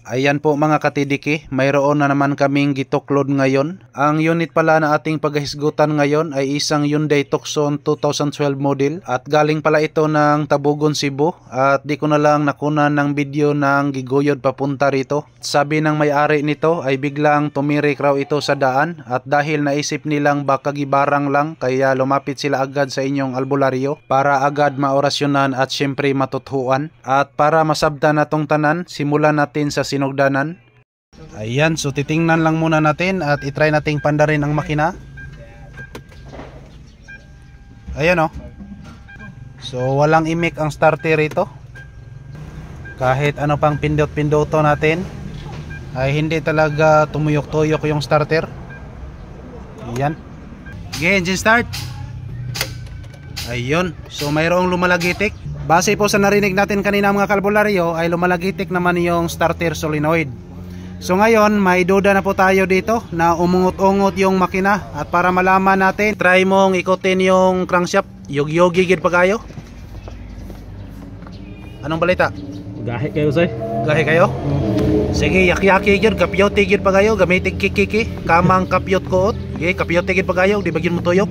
Ayan po mga katidiki, mayroon na naman kaming gituklod ngayon. Ang unit pala na ating paghisgutan ngayon ay isang Hyundai Tucson 2012 model at galing pala ito ng Tabugon, Cebu at di ko na lang nakunan ng video ng giguyod papunta rito. Sabi ng may-ari nito ay biglang tumirik raw ito sa daan at dahil naisip nilang baka gibarang lang kaya lumapit sila agad sa inyong albularyo para agad maorasyonan at syempre matuthuan. At para masabda na tong tanan, simulan natin sa sinugdanan. Ayan, so titingnan lang muna natin at itry nating pandarin ang makina. Ayan o. So walang imik ang starter ito. Kahit ano pang pindot-pindoto natin ay hindi talaga tumuyok-tuyok yung starter. Ayan. Okay, engine start. Ayun, so mayroong lumalagitik. Base po sa narinig natin kanina mga kalbularyo ay lumalagitik naman yung starter solenoid. So ngayon may duda na po tayo dito na umungot-ungot yung makina. At para malaman natin, try mong ikutin yung crankshaft. Yog-yogi gid pa kayo. Anong balita? Gahi kayo say? Gahi kayo? Sige, yak-yaki gid, kapyoti gid pa kayo. Gamitin kikiki, kamang kapyot koot. Okay, kapyoti gid pa kayo, di bagyan mo tuyok.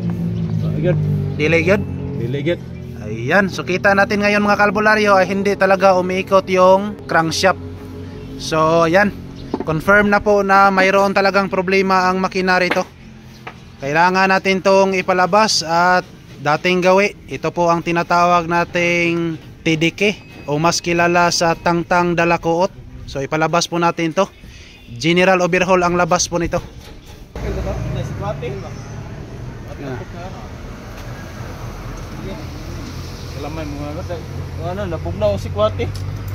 Dili gid? Dili gid. Ayan, so kita natin ngayon mga kalbularyo ay hindi talaga umiikot yung crankshaft. So ayan, confirm na po na mayroon talagang problema ang makina rito. Kailangan natin tong ipalabas at dating gawi. Ito po ang tinatawag nating TDK o mas kilala sa tangtang dalakuot. So ipalabas po natin to. General overhaul ang labas po nito.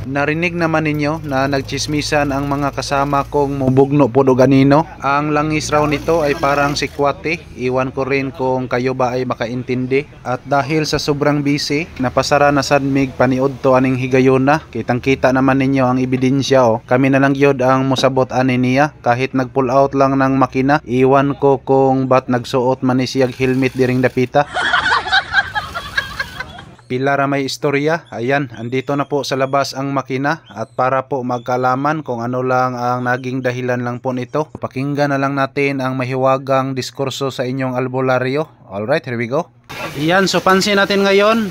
Narinig naman ninyo na nagchismisan ang mga kasama kong mubugno po do ganino. Ang langis raw nito ay parang si Kwate. Iwan ko rin kung kayo ba ay makaintindi. At dahil sa sobrang busy, napasara na sad mig paniod to aning higayon na. Kitang kita naman ninyo ang ebidensya o. Kami na lang yod ang musabot ani niya. Kahit nag pull out lang ng makina, iwan ko kung ba't nagsuot man ni siyag helmet diring dapita. Pilara may istorya. Ayan, andito na po sa labas ang makina at para po magkalaman kung ano lang ang naging dahilan lang po nito, pakinggan na lang natin ang mahiwagang diskurso sa inyong albularyo. Alright, here we go. Ayan, so pansin natin ngayon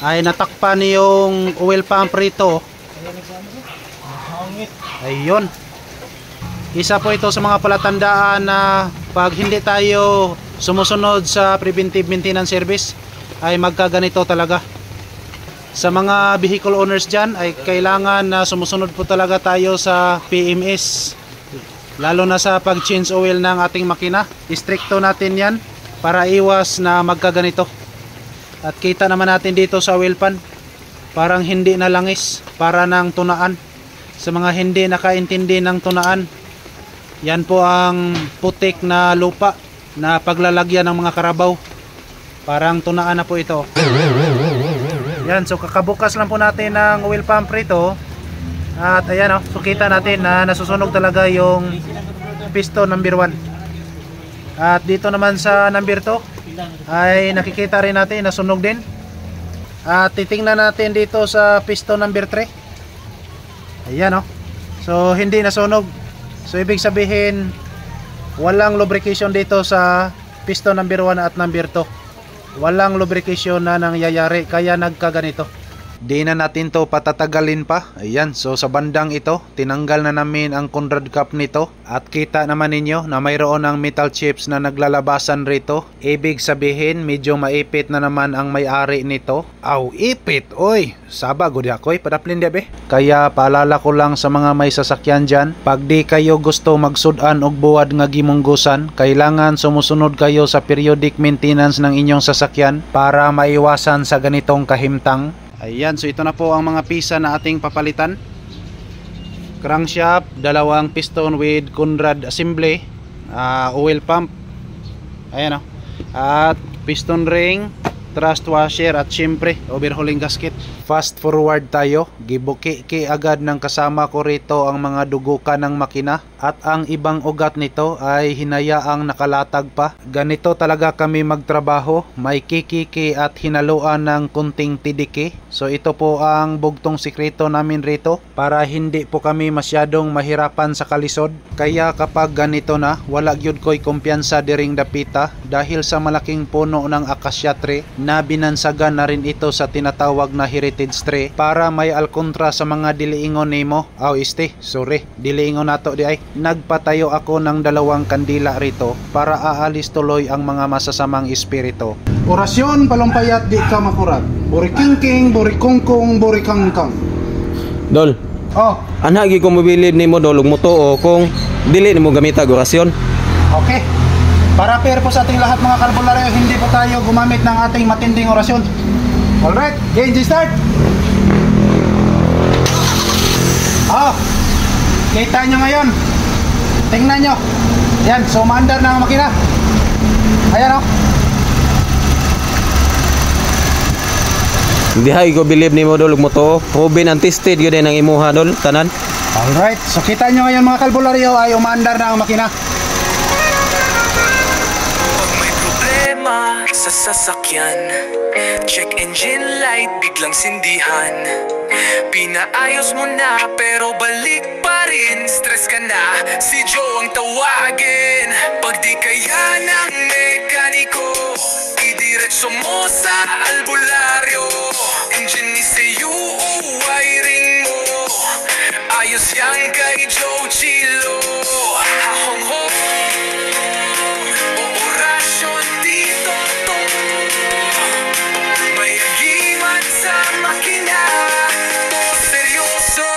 ay natakpan yung oil pump rito. Ayun. Isa po ito sa mga palatandaan na pag hindi tayo sumusunod sa preventive maintenance service ay magkaganito talaga. Sa mga vehicle owners dyan ay kailangan na sumusunod po talaga tayo sa PMS, lalo na sa pag change oil ng ating makina. Istrikto natin yan para iwas na magkaganito. At kita naman natin dito sa oil pan, parang hindi na langis, para ng tunaan. Sa mga hindi nakaintindi ng tunaan, yan po ang putik na lupa na paglalagyan ng mga karabaw. Parang tunaan na po ito. Yan, so kakabukas lang po natin ng oil pump rito. At ayan o, so kita natin na nasusunog talaga yung piston number 1. At dito naman sa number 2 ay nakikita rin natin na sunog din. At titingnan natin dito sa piston number 3. Ayan o, so hindi nasunog. So ibig sabihin walang lubrication dito sa piston number 1 at number 2. Walang lubrication na nangyayari kaya nagkaganito. Di na natin to patatagalin pa. Ayan, so sa bandang ito tinanggal na namin ang Conrad cap nito. At kita naman ninyo na mayroon ng metal chips na naglalabasan rito. Ibig sabihin medyo maipit na naman ang may-ari nito. Aw, ipit, oy, saba gud ako'y padaplin diabe. Kaya paalala ko lang sa mga may sasakyan dyan, pag di kayo gusto magsudan og buwad nga gimunggusan, kailangan sumusunod kayo sa periodic maintenance ng inyong sasakyan para maiwasan sa ganitong kahimtang. Ayan, so ito na po ang mga pisa na ating papalitan. Crankshaft, dalawang piston with Conrad assembly, oil pump, ayan o, at piston ring, thrust washer at syempre overhauling gasket. fast forward tayo. Gibuki agad ng kasama ko rito ang mga dugukan ng makina at ang ibang ugat nito ay hinayaang nakalatag pa. Ganito talaga kami magtrabaho, may kikiki at hinaluan ng kunting tidiki. So ito po ang bugtong sikreto namin rito para hindi po kami masyadong mahirapan sa kalisod. Kaya kapag ganito na, wala gyud ko'y kumpiyansa diring dapita dahil sa malaking puno ng acacia tree na binansagan na rin ito sa tinatawag na heritage tree para may alkontra sa mga diliingon nimo. Diliingon nato di ay. Nagpatayo ako ng 2 kandila rito para aalis tuloy ang mga masasamang espiritu. Orasyon palumpayat di ka makurat. Buri kingking, buri kungkung, buri kangkang. Dol, Oh, anha gi ko mobilib nimo dol ug motuo kung dili nimo gamitag orasyon. okay. Para fair po sa ating lahat mga kalbularyo, hindi po tayo gumamit ng ating matinding orasyon. Alright, game start. Oh, kita nyo ngayon. Tingnan nyo. Yan, so maandar na ang makina. Ayan oh. Hindi ha ko believe nimo dol ug motuo. Proven and tested gyud ang imuha dol tanan. Alright, so kita nyo ngayon mga kalbularyo ay umaandar na ang makina. Pag may problema sa sasakyan, check engine light, biglang sindihan. Pinaayos mo na pero balik pa rin, stress ka na, si Joe ang tawagin. Pag di kaya ng mekaniko, idiretso mo sa albularyo. Engine ni sa'yo, wiring mo, ayos yan kay Joe Chilo. Hahong ho, orasyon dito to, may agimat sa makina, to seryoso.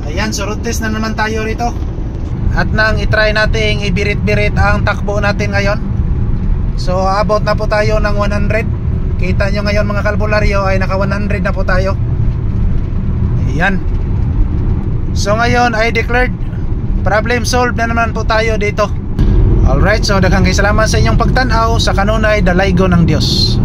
Ayan, so road test na naman tayo rito. At nang itry nating ibirit-birit ang takbo natin ngayon. So abot na po tayo ng 100. Kita nyo ngayon mga kalbularyo ay naka 100 na po tayo. Ayan. So ngayon ay declared problem solved na naman po tayo dito. Alright, so daghang salamat sa inyong pagtanaw sa kanunay dalaygo ng Dios.